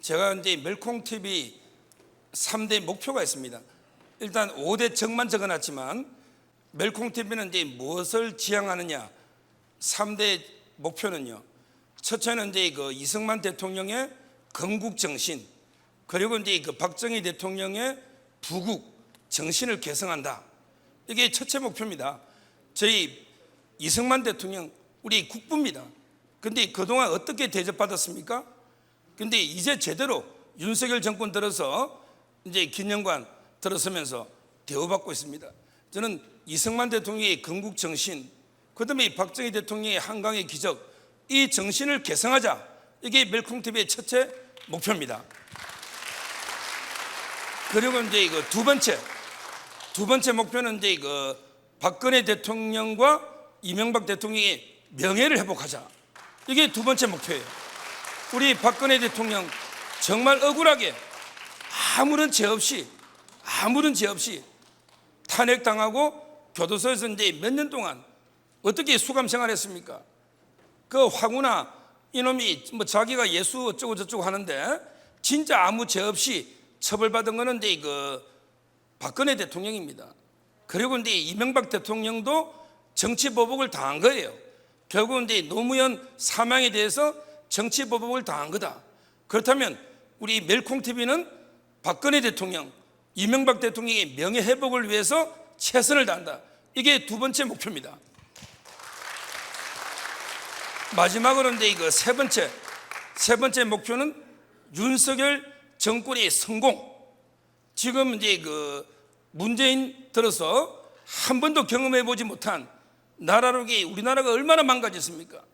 제가 이제 멜콩TV 3대 목표가 있습니다. 일단 5대 적만 적어놨지만 멜콩TV는 이제 무엇을 지향하느냐. 3대 목표는요. 첫째는 이제 그 이승만 대통령의 건국 정신, 그리고 이제 그 박정희 대통령의 부국 정신을 개성한다. 이게 첫째 목표입니다. 저희 이승만 대통령 우리 국부입니다. 근데 그동안 어떻게 대접받았습니까? 근데 이제 제대로 윤석열 정권 들어서 이제 기념관 들어서면서 대우받고 있습니다. 저는 이승만 대통령의 건국 정신, 그다음에 박정희 대통령의 한강의 기적, 이 정신을 개성하자. 이게 멜콩TV의 첫째 목표입니다. 그리고 이제 이거 두 번째 목표는 이제 그 박근혜 대통령과 이명박 대통령의 명예를 회복하자. 이게 두 번째 목표예요. 우리 박근혜 대통령 정말 억울하게 아무런 죄 없이 탄핵당하고 교도소에서 이제 몇 년 동안 어떻게 수감 생활했습니까? 그 황운하 이놈이 뭐 자기가 예수 어쩌고 저쩌고 하는데 진짜 아무 죄 없이 처벌받은 거는 이제 그 박근혜 대통령입니다. 그리고 이제 이명박 대통령도 정치보복을 당한 거예요. 결국 이제 노무현 사망에 대해서 정치보복을 당한 거다. 그렇다면 우리 멜콩TV는 박근혜 대통령, 이명박 대통령의 명예회복을 위해서 최선을 다한다. 이게 두 번째 목표입니다. 마지막으로 이제 이거 세 번째 목표는 윤석열 정권의 성공. 지금 이제 그 문재인 들어서 한 번도 경험해 보지 못한 나라로 우리나라가 얼마나 망가졌습니까?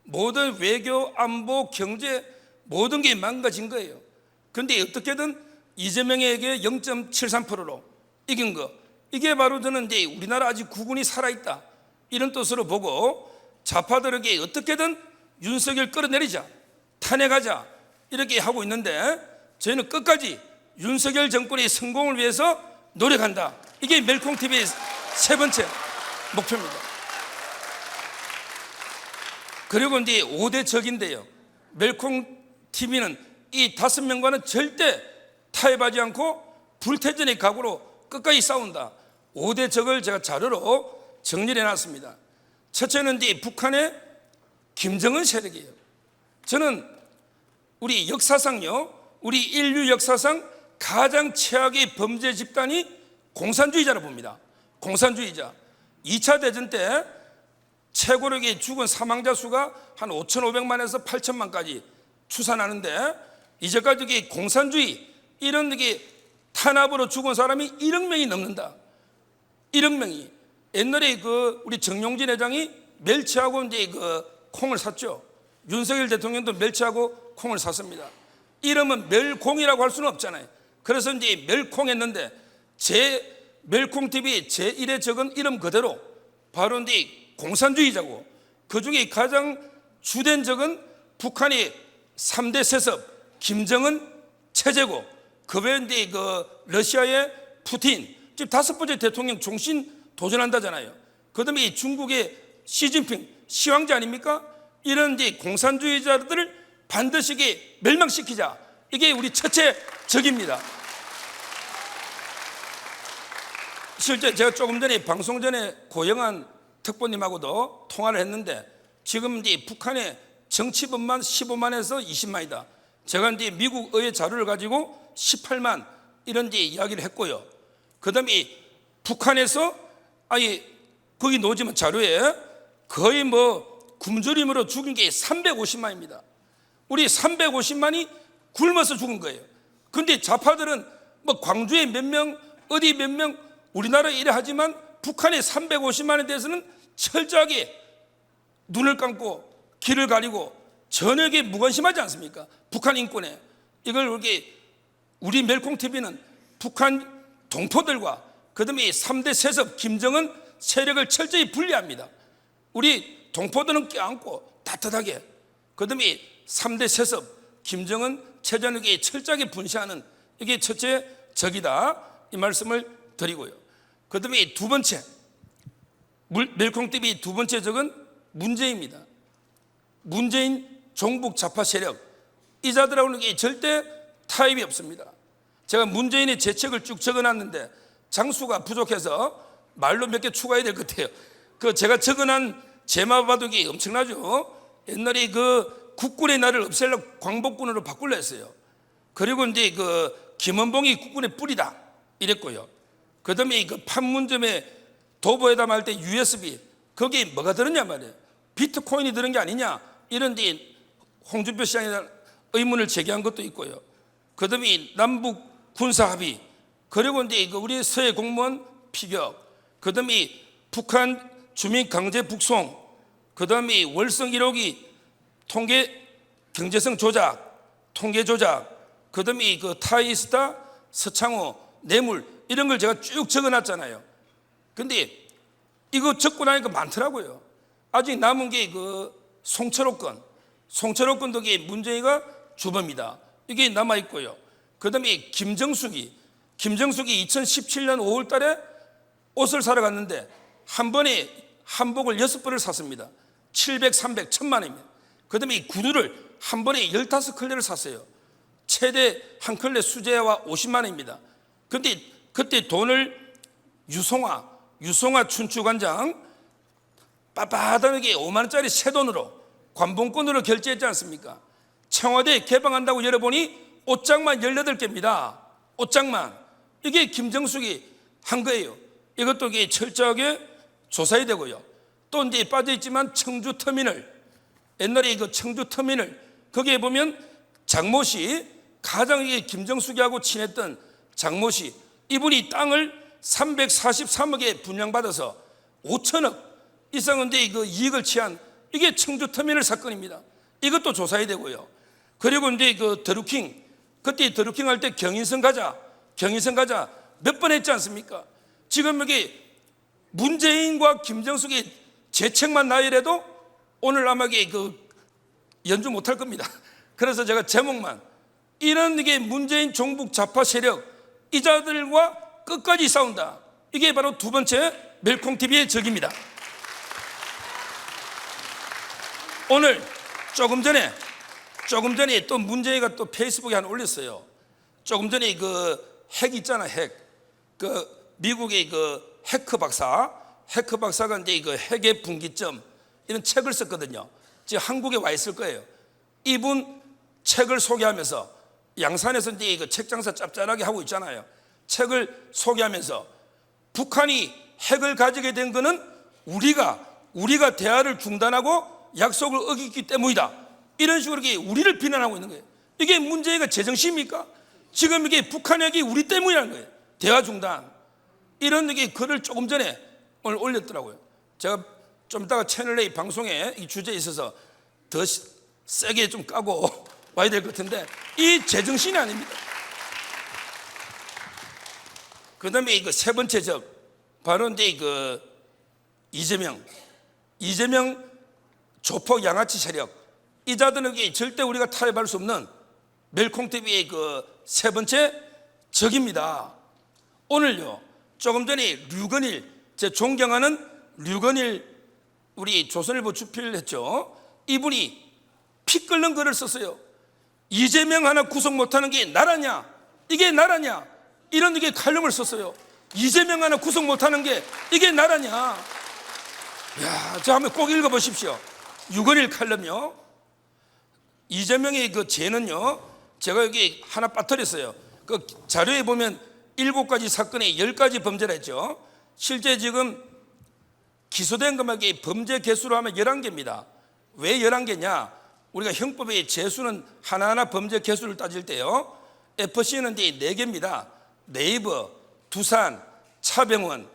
모든 외교, 안보, 경제 모든 게 망가진 거예요. 그런데 어떻게든 이재명에게 0.73%로 이긴 거, 이게 바로 저는 이제 우리나라 아직 국운이 살아있다 이런 뜻으로 보고 좌파들에게 어떻게든 윤석열 끌어내리자, 탄핵하자 이렇게 하고 있는데 저희는 끝까지 윤석열 정권의 성공을 위해서 노력한다. 이게 멜콩TV의 세 번째 목표입니다. 그리고 이제 5대 적인데요. 멜콩TV는 이 5명과는 절대 타협하지 않고 불태전의 각오로 끝까지 싸운다. 5대 적을 제가 자료로 정리를 해놨습니다. 첫째는 이제 북한의 김정은 세력이에요. 저는 우리 역사상요, 우리 인류 역사상 가장 최악의 범죄 집단이 공산주의자로 봅니다. 공산주의자. 2차 대전 때 최고로 죽은 사망자 수가 한 5,500만에서 8,000만까지 추산하는데 이제까지 공산주의 이런 탄압으로 죽은 사람이 1억 명이 넘는다. 1억 명이. 옛날에 그 우리 정용진 회장이 멸치하고 이제 그 콩을 샀죠. 윤석열 대통령도 멸치하고 콩을 샀습니다. 이름은 멸콩이라고 할 수는 없잖아요. 그래서 이제 멸콩했는데 멜콩TV 제1의 적은 이름 그대로 바로 이제 공산주의자고, 그 중에 가장 주된 적은 북한의 3대 세습 김정은 체제고, 그 외에 이제 그 러시아의 푸틴, 지금 5번째 대통령 종신 도전한다잖아요. 그 다음에 중국의 시진핑 시황제 아닙니까? 이런 이제 공산주의자들을 반드시 멸망시키자. 이게 우리 첫째 적입니다. 실제 제가 조금 전에 방송 전에 고영한 특보님하고도 통화를 했는데 지금 이제 북한의 정치범만 15만에서 20만이다. 제가 이제 미국 의회 자료를 가지고 18만 이런 이제 이야기를 했고요. 그 다음에 북한에서 거기 놓지만 자료에 거의 뭐 굶주림으로 죽은 게 350만입니다. 우리 350만이 굶어서 죽은 거예요. 근데 좌파들은 뭐 광주에 몇 명, 어디 몇 명, 우리나라 이래 하지만 북한의 350만에 대해서는 철저하게 눈을 감고 귀를 가리고 전혀 무관심하지 않습니까? 북한 인권에. 이걸 우리 멜콩TV는 북한 동포들과 그다음에 3대 세습 김정은 세력을 철저히 분리합니다. 우리 동포들은 껴안고 따뜻하게, 그다음에 3대 세습 김정은 체제력에 철저하게 분쇄하는, 이게 첫째 적이다 이 말씀을 드리고요. 그다음에 두 번째 멜콩TV 두 번째 적은 문재인입니다. 문재인 종북 좌파 세력, 이 자들하고는 절대 타협이 없습니다. 제가 문재인의 재책을 쭉 적어놨는데 장수가 부족해서 말로 몇 개 추가해야 될 것 같아요. 그 제가 적어놓은 제마 바둑이 엄청나죠. 옛날에 그 국군의 날을 없애려고 광복군으로 바꾸려 했어요. 그리고 이제 그 김원봉이 국군의 뿌리다 이랬고요. 그 다음에 그 판문점에 도보회담 할 때 USB 거기에 뭐가 들었냐 말이에요. 비트코인이 들은 게 아니냐 이런 데 홍준표 시장에 대한 의문을 제기한 것도 있고요. 그 다음에 남북 군사 합의, 그리고 이제 우리 서해 공무원 피격, 그 다음에 북한 주민 강제 북송, 그 다음에 월성 1호기 통계 경제성 조작, 통계 조작, 그 다음에 그 타이스타, 서창호, 뇌물 이런 걸 제가 쭉 적어놨잖아요. 근데 이거 적고 나니까 많더라고요. 아직 남은 게 그 송철호 건도 문재인가 주범이다. 이게 남아있고요. 그 다음에 김정숙이 2017년 5월 달에 옷을 사러 갔는데 한 번에 한복을 6벌을 샀습니다. 700, 300, 1000만 원입니다. 그 다음에 이 구두를 한 번에 15컬레를 샀어요. 최대 한 컬레 수제화 50만 원입니다. 근데 그때 돈을 유송화 춘추관장 빳빳하게 5만 원짜리 새 돈으로 관봉권으로 결제했지 않습니까? 청와대 개방한다고 열어보니 옷장만 18개입니다. 옷장만. 이게 김정숙이 한 거예요. 이것도 철저하게 조사해야 되고요. 또 이제 빠져있지만 청주터미널, 옛날에 그 청주터미널, 거기에 보면 장모씨, 가장 김정숙이하고 친했던 장모씨, 이분이 땅을 343억에 분양받아서 5천억 이상은 그 이익을 취한 이게 청주터미널 사건입니다. 이것도 조사해야 되고요. 그리고 이제 그 드루킹, 그때 드루킹 할 때 경인선 가자 몇 번 했지 않습니까? 지금 여기 문재인과 김정숙이 재책만 나열해도 오늘 아마 그 연주 못할 겁니다. 그래서 제가 제목만 이런 게 문재인 종북 좌파 세력 이 자들과 끝까지 싸운다. 이게 바로 두 번째 멜콩TV의 적입니다. 오늘 조금 전에 또 문재인가 또 페이스북에 하나 올렸어요. 조금 전에 그 핵 있잖아, 핵. 그 미국의 그 해커 박사가 이제 그 핵의 분기점 이런 책을 썼거든요. 지금 한국에 와 있을 거예요. 이분 책을 소개하면서 양산에서 이제 그 책 장사 짭짤하게 하고 있잖아요. 책을 소개하면서 북한이 핵을 가지게 된 것은 우리가 대화를 중단하고 약속을 어겼기 때문이다. 이런 식으로 우리를 비난하고 있는 거예요. 이게 문재인가 제정신입니까? 지금 이게 북한 핵이 우리 때문이라는 거예요. 대화 중단. 이런 글을 조금 전에 오늘 올렸더라고요. 제가 좀 이따가 채널A 방송에 이 주제에 있어서 더 세게 좀 까고 와야 될 것 같은데 이 제정신이 아닙니다. 그 다음에 그 세 번째 적 바로 이제 그 이재명 조폭 양아치 세력 이 자들은 절대 우리가 타협할 수 없는 멜콩TV의 그 세 번째 적입니다. 오늘요 조금 전에 류건일, 제 존경하는 류건일 우리 조선일보 주필 했죠. 이분이 피 끓는 글을 썼어요. 이재명 하나 구속 못하는 게 나라냐? 이게 나라냐? 이런 칼럼을 썼어요. 이재명 하나 구속 못하는 게 이게 나라냐? 야, 저 한번 꼭 읽어보십시오. 류건일 칼럼요. 이재명의 그 죄는요, 제가 여기 하나 빠뜨렸어요. 그 자료에 보면 7가지 사건에 10가지 범죄를 했죠. 실제 지금 기소된 것만 범죄 개수로 하면 11개입니다. 왜 11개냐? 우리가 형법의 재수는 하나하나 범죄 개수를 따질 때요, FC는 이제 4개입니다. 네이버, 두산, 차병원,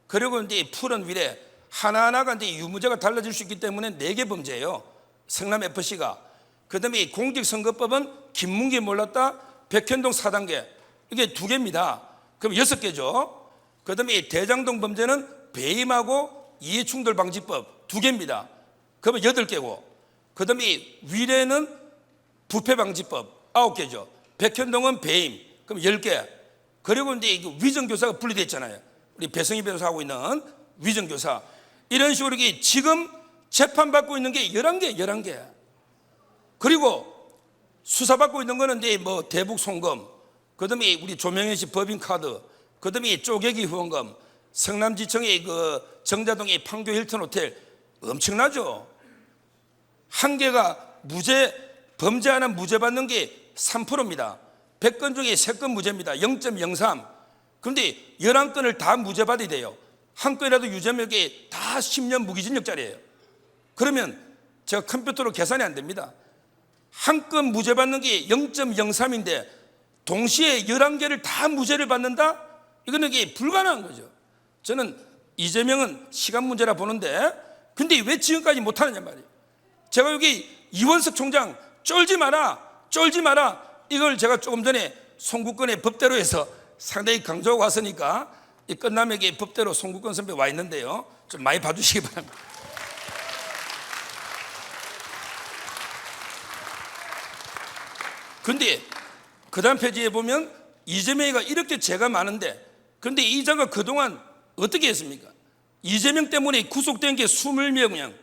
그리고 이제 푸른 위례 하나하나가 이제 유무죄가 달라질 수 있기 때문에 4개 범죄예요. 성남 FC가. 그 다음에 공직선거법은 김문기 몰랐다, 백현동 4단계 이게 2개입니다. 그럼 6개죠. 그 다음에 대장동 범죄는 배임하고 이해충돌방지법 2개입니다. 그러면 8개고, 그 다음에 위례는 부패방지법 9개죠. 백현동은 배임, 그럼 10개. 그리고 이제 위정교사가 분리되어 있잖아요. 우리 배성희 변호사 하고 있는 위정교사. 이런 식으로 지금 재판받고 있는 게 11개. 그리고 수사받고 있는 거는 이제 뭐 대북 송금, 그다음에 우리 조명현 씨 법인카드, 그다음에 쪼개기 후원금, 성남지청의 그 정자동의 판교 힐튼 호텔 엄청나죠. 한 개가 범죄 하나 무죄 받는 게 3%입니다. 100건 중에 3건 무죄입니다. 0.03. 그런데 11건을 다 무죄 받아야 돼요. 한 건이라도 유죄명이 다 10년 무기징역짜리예요. 그러면 제가 컴퓨터로 계산이 안 됩니다. 한 건 무죄 받는 게 0.03인데 동시에 11개를 다 무죄를 받는다? 이거는 이게 불가능한 거죠. 저는 이재명은 시간 문제라 보는데, 근데 왜 지금까지 못하느냐 말이에요. 제가 여기 이원석 총장 쫄지 마라 이걸 제가 조금 전에 송국권의 법대로에서 상당히 강조하고 왔으니까 이 끝나면 이게 법대로 송국권 선배 와 있는데요, 좀 많이 봐주시기 바랍니다. 근데 그 다음 페이지에 보면 이재명이가 이렇게 죄가 많은데, 근데 이자가 그동안 어떻게 했습니까? 이재명 때문에 구속된 게 20명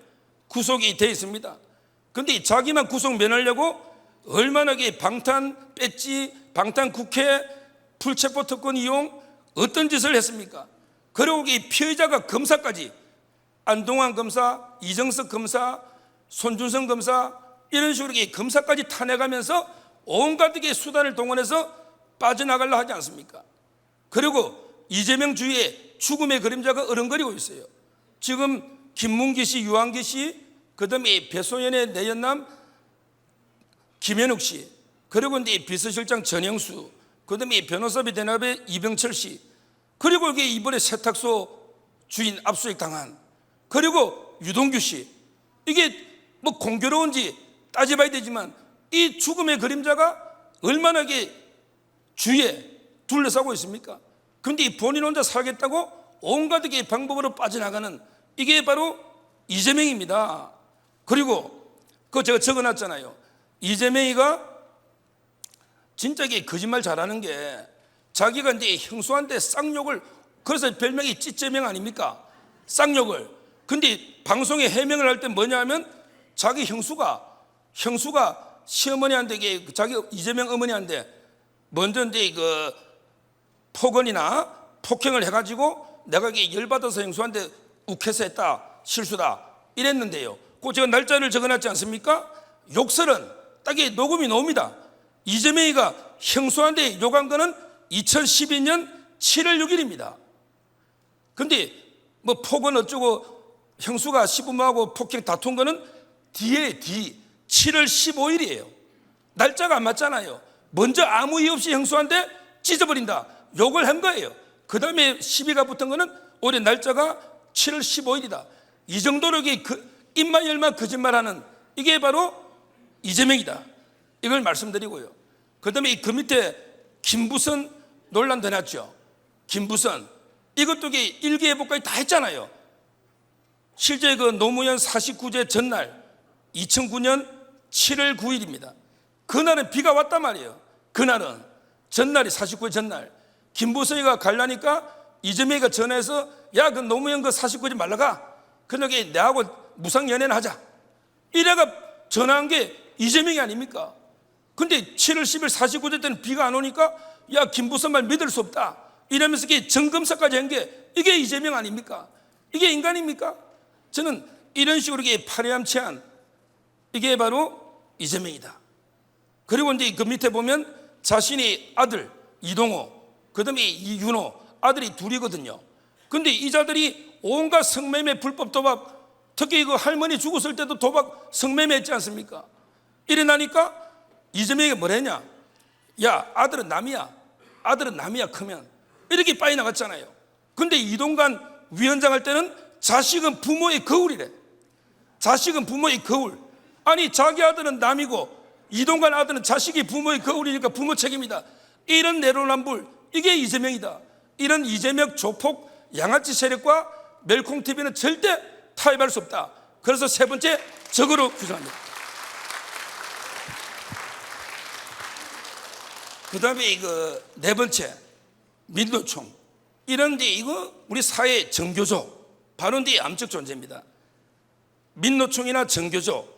구속이 돼 있습니다. 근데 자기만 구속 면하려고 얼마나 방탄 배지, 방탄 국회, 풀체포 특권 이용 어떤 짓을 했습니까? 그리고 이 피의자가 검사까지 안동환 검사, 이정석 검사, 손준성 검사 이런 식으로 검사까지 탄핵하면서 온갖 수단을 동원해서 빠져나가려 하지 않습니까? 그리고 이재명 주위에 죽음의 그림자가 어른거리고 있어요. 지금 김문기 씨, 유한기 씨, 그다음에 배소연의 내연남 김현욱 씨, 그리고 이제 비서실장 전영수, 그다음에 변호사비 대납의 이병철 씨, 그리고 이번에 세탁소 주인 압수수색 당한, 그리고 유동규 씨, 이게 뭐 공교로운지 따져봐야 되지만 이 죽음의 그림자가 얼마나 주위에 둘러싸고 있습니까? 그런데 본인 혼자 살겠다고 온갖 방법으로 빠져나가는 이게 바로 이재명입니다. 그리고 그거 제가 적어놨잖아요. 이재명이가 진짜 거짓말 잘하는 게, 자기가 이제 형수한테 쌍욕을, 그래서 별명이 찌재명 아닙니까? 쌍욕을. 근데 방송에 해명을 할 때 뭐냐 하면 자기 형수가 시어머니한테 자기 이재명 어머니한테 먼저 이제 그 폭언이나 폭행을 해가지고 내가 열받아서 형수한테 욱해서 했다, 실수다 이랬는데요. 그 제가 날짜를 적어놨지 않습니까? 욕설은 딱 녹음이 나옵니다. 이재명이가 형수한테 욕한 거는 2012년 7월 6일입니다. 근데 뭐 폭언 어쩌고 형수가 시부모하고 폭행 다툰 거는 뒤에 7월 15일이에요. 날짜가 안 맞잖아요. 먼저 아무 이유 없이 형수한테 찢어버린다, 욕을 한 거예요. 그 다음에 시비가 붙은 거는 올해 날짜가 7월 15일이다. 이 정도로 입만 열만 거짓말하는 이게 바로 이재명이다, 이걸 말씀드리고요. 그 다음에 그 밑에 김부선 논란 더 났죠. 김부선 이것도 일기예보까지 다 했잖아요. 실제 그 노무현 49제 전날 2009년 7월 9일입니다. 그날은 비가 왔단 말이에요. 그날은 전날이 49일 전날 김부선이가 가려니까 이재명이가 전화해서 야, 그 노무현 그 49일 말라가, 그러게 내하고 무상연애는 하자, 이래가 전화한 게 이재명이 아닙니까? 근데 7월 10일 49일 때는 비가 안 오니까 야, 김부선 말 믿을 수 없다 이러면서 정검사까지 한 게 이게 이재명 아닙니까? 이게 인간입니까? 저는 이런 식으로 파렴치한 이게 바로 이재명이다. 그리고 이제 그 밑에 보면 자신의 아들 이동호, 그 다음에 이윤호 아들이 둘이거든요. 근데 이 자들이 온갖 성매매 불법 도박, 특히 그 할머니 죽었을 때도 도박 성매매 했지 않습니까? 이래 나니까 이재명이 뭐라 했냐? 야, 아들은 남이야 크면, 이렇게 빠져나갔잖아요. 근데 이동관 위원장 할 때는 자식은 부모의 거울이래. 자식은 부모의 거울. 아니, 자기 아들은 남이고 이동관 아들은 자식이 부모의 거울이니까 부모 책임이다, 이런 내로남불, 이게 이재명이다. 이런 이재명 조폭 양아치 세력과 멜콩TV는 절대 타협할 수 없다. 그래서 세 번째 적으로 규정합니다. 그 다음에 이거 네 번째 민노총, 이런데 이거 우리 사회 정교조, 바로 이 암적 존재입니다. 민노총이나 정교조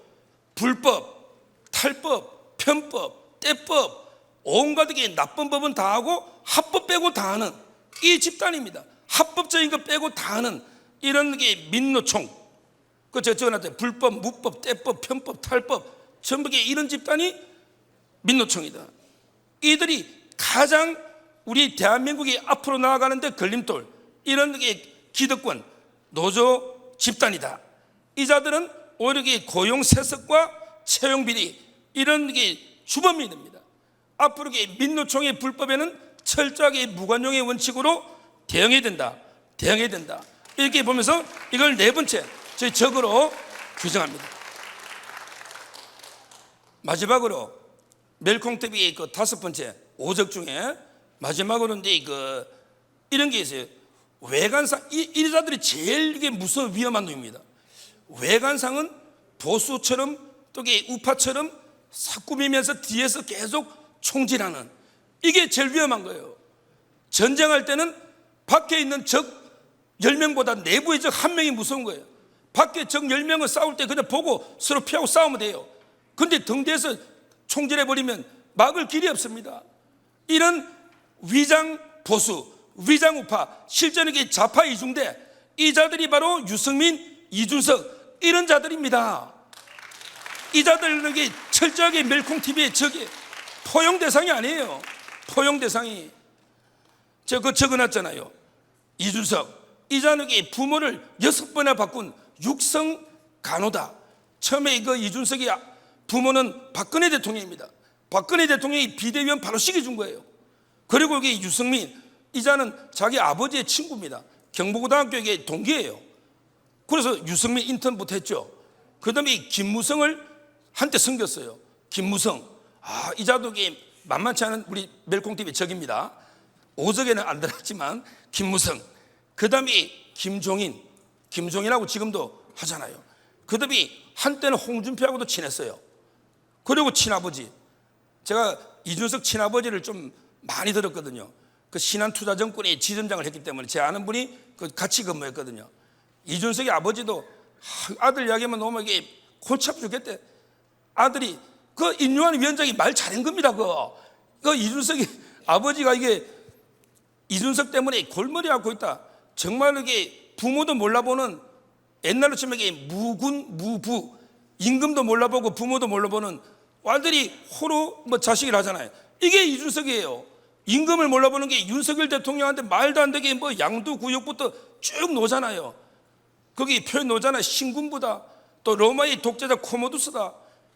불법, 탈법, 편법, 때법, 온갖 게 나쁜 법은 다 하고 합법 빼고 다 하는 이 집단입니다. 합법적인 거 빼고 다 하는 이런 게 민노총. 그 적어놨대. 불법, 무법, 때법, 편법, 탈법 전부 이런 집단이 민노총이다. 이들이 가장 우리 대한민국이 앞으로 나아가는데 걸림돌, 이런 게 기득권, 노조 집단이다. 이 자들은 오히려 고용 세습과 채용 비리 이런 게 주범이 됩니다. 앞으로 민노총의 불법에는 철저하게 무관용의 원칙으로 대응해야 된다. 대응해야 된다. 이렇게 보면서 이걸 네 번째 저희 적으로 규정합니다. 마지막으로 멜콩TV의 그 다섯 번째 오적 중에 마지막으로 이런 게 있어요. 외관상 이 자들이 제일 이게 무서운 위험한 놈입니다. 외관상은 보수처럼 또 우파처럼 사꾸미면서 뒤에서 계속 총질하는 이게 제일 위험한 거예요. 전쟁할 때는 밖에 있는 적 10명보다 내부의 적 1명이 무서운 거예요. 밖에 적 10명을 싸울 때 그냥 보고 서로 피하고 싸우면 돼요. 근데 등 뒤에서 총질해버리면 막을 길이 없습니다. 이런 위장 보수, 위장 우파, 실제는 좌파 이중대, 이 자들이 바로 유승민, 이준석 이런 자들입니다. 이 자들은 철저하게 멜콩TV의 적이 포용 대상이 아니에요. 포용 대상이. 제가 적어놨잖아요. 이준석 이 자는 부모를 6번이나 바꾼 육성 간호다. 처음에 이준석이 부모는 박근혜 대통령입니다. 박근혜 대통령이 비대위원 바로 시켜준 거예요. 그리고 유승민 이 자는 자기 아버지의 친구입니다. 경북고등학교의 동기예요. 그래서 유승민 인턴부터 했죠. 그 다음에 김무성을 한때 섬겼어요. 김무성 이 자도 만만치 않은 우리 멜콩TV 적입니다. 오적에는 안 들었지만 김무성, 그 다음에 김종인하고 지금도 하잖아요. 그 다음에 한때는 홍준표하고도 친했어요. 그리고 친아버지, 제가 이준석 친아버지를 좀 많이 들었거든요. 그 신한투자정권의 지점장을 했기 때문에 제 아는 분이 같이 근무했거든요. 이준석의 아버지도 아들 이야기하면 너무 골치 아파 죽겠대. 아들이 그 인류한 위원장이 말 잘한 겁니다. 그 이준석이 아버지가 이준석 때문에 골머리 앓고 있다. 정말 부모도 몰라보는, 옛날로 치면 무군 무부, 임금도 몰라보고 부모도 몰라보는 아들이 호로 자식이라 하잖아요. 이게 이준석이에요. 임금을 몰라보는 게 윤석열 대통령한테 말도 안 되게 양두구역부터 쭉 놓잖아요. 거기 표현 놓잖아요. 신군부다, 또 로마의 독재자 코모두스다,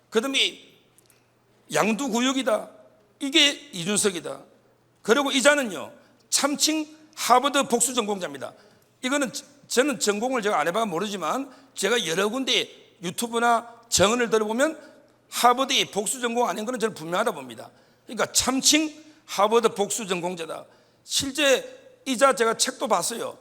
그 다음에 양두구역이다. 이게 이준석이다. 그리고 이 자는요 참칭 하버드 복수 전공자입니다. 이거는 저는 전공을 제가 안 해봐서 모르지만 제가 여러 군데 유튜브나 정언을 들어보면 하버드의 복수 전공 아닌 거는 저는 분명하다 봅니다. 그러니까 참칭 하버드 복수 전공자다. 실제 이자 제가 책도 봤어요.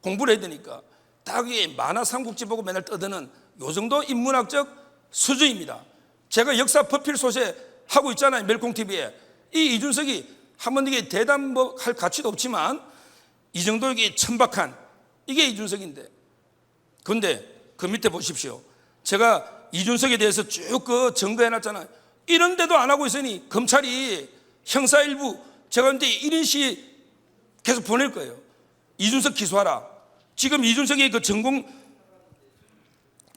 공부를 해야 되니까. 딱 만화 삼국지 보고 맨날 떠드는 요 정도 인문학적 수준입니다. 제가 역사 퍼필 소재 하고 있잖아요. 멜콩TV에. 이 이준석이 한번 대담 할 가치도 없지만 이 정도 천박한 이게 이준석인데. 그런데 그 밑에 보십시오. 제가 이준석에 대해서 쭉 증거해놨잖아요. 이런데도 안 하고 있으니 검찰이 형사일부 제가 근데 1인시 계속 보낼 거예요. 이준석 기소하라. 지금 이준석의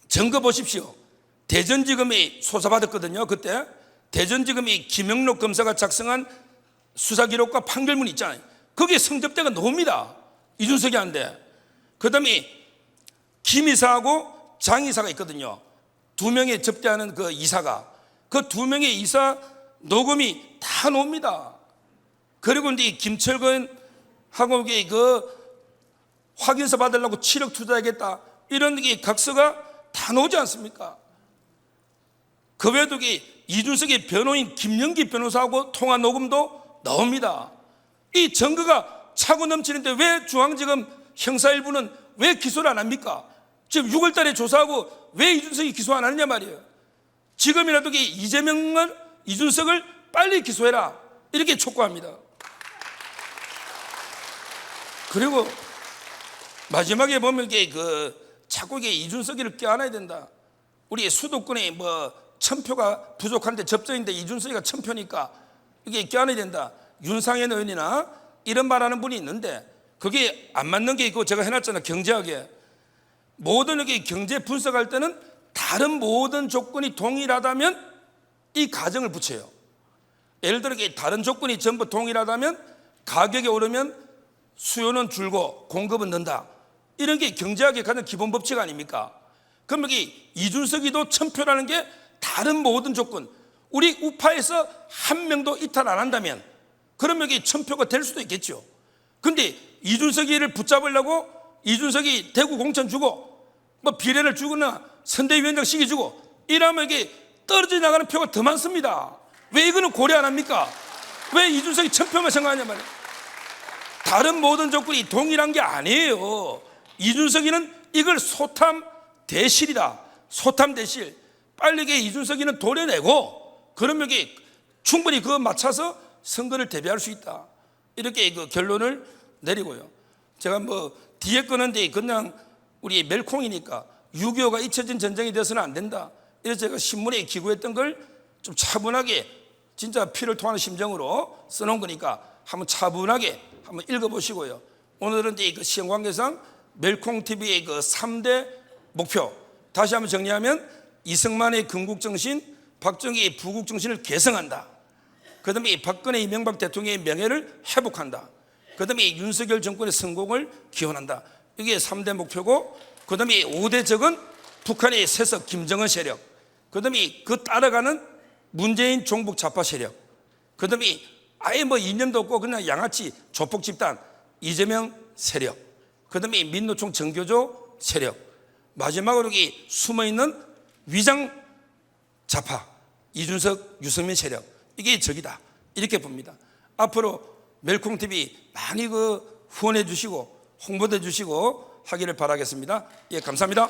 증거 보십시오. 대전지검이 조사받았거든요. 그때 대전지검이 김영록 검사가 작성한 수사기록과 판결문 있잖아요. 거기에 성접대가 나옵니다. 이준석이 한데. 그 다음에 김 이사하고 장 이사가 있거든요. 두 명의 접대하는 그 이사가, 그 두 명의 이사 녹음이 다 나옵니다. 그리고 이제 김철근하고 확인서 받으려고 7억 투자하겠다 이런 게 각서가 다 나오지 않습니까? 그 외에도 이준석의 변호인 김영기 변호사하고 통화 녹음도 나옵니다. 이 증거가 차고 넘치는데 왜 중앙지검 형사일부는 왜 기소를 안 합니까? 지금 6월 달에 조사하고 왜 이준석이 기소 안 하느냐 말이에요. 지금이라도 이준석을 빨리 기소해라 이렇게 촉구합니다. 그리고 마지막에 보면 자꾸 이준석이를 껴안아야 된다. 우리 수도권의 천표가 부족한데 접전인데 이준석이가 천표니까 이게 껴안아야 된다. 윤상현 의원이나 이런 말하는 분이 있는데 그게 안 맞는 게 있고 제가 해놨잖아요. 경제학에 모든 이렇게 경제 분석할 때는 다른 모든 조건이 동일하다면 이 가정을 붙여요. 예를 들어 다른 조건이 전부 동일하다면 가격이 오르면 수요는 줄고 공급은 는다. 이런 게 경제학의 가장 기본 법칙 아닙니까? 그럼 여기 이준석이도 천표라는 게 다른 모든 조건, 우리 우파에서 한 명도 이탈 안 한다면 그러면 여기 천표가 될 수도 있겠죠. 근데 이준석이를 붙잡으려고 이준석이 대구 공천 주고 뭐 비례를 주거나 선대위원장 시기 주고 이러면 이게 떨어져 나가는 표가 더 많습니다. 왜 이거는 고려 안 합니까? 왜 이준석이 천표만 생각하냐 말이에요. 다른 모든 조건이 동일한 게 아니에요. 이준석이는 이걸 소탐 대실이다. 소탐 대실. 빨리 이게 이준석이는 도려내고 그러면 이게 충분히 그거 맞춰서 선거를 대비할 수 있다. 이렇게 그 결론을 내리고요. 제가 뭐 뒤에 거는데 그냥 우리 멜콩이니까 6.25가 잊혀진 전쟁이 되어서는 안 된다. 이래서 제가 신문에 기고했던 걸 좀 차분하게 진짜 피를 토하는 심정으로 써놓은 거니까 한번 차분하게 한번 읽어보시고요. 오늘은 이제 그 시험 관계상 멜콩TV의 그 3대 목표 다시 한번 정리하면 이승만의 건국정신, 박정희의 부국정신을 개성한다. 그 다음에 박근혜 이명박 대통령의 명예를 회복한다. 그 다음에 윤석열 정권의 성공을 기원한다. 이게 3대 목표고 그 다음에 5대 적은 북한의 세석 김정은 세력, 그 다음에 그 따라가는 문재인 종북 좌파 세력, 그 다음에 아예 뭐 이념도 없고 그냥 양아치 조폭 집단 이재명 세력, 그 다음에 민노총 정교조 세력, 마지막으로 여기 숨어있는 위장 좌파 이준석 유승민 세력, 이게 적이다 이렇게 봅니다. 앞으로 멜콩TV 많이 그 후원해 주시고 홍보해 주시고 하기를 바라겠습니다. 예, 감사합니다.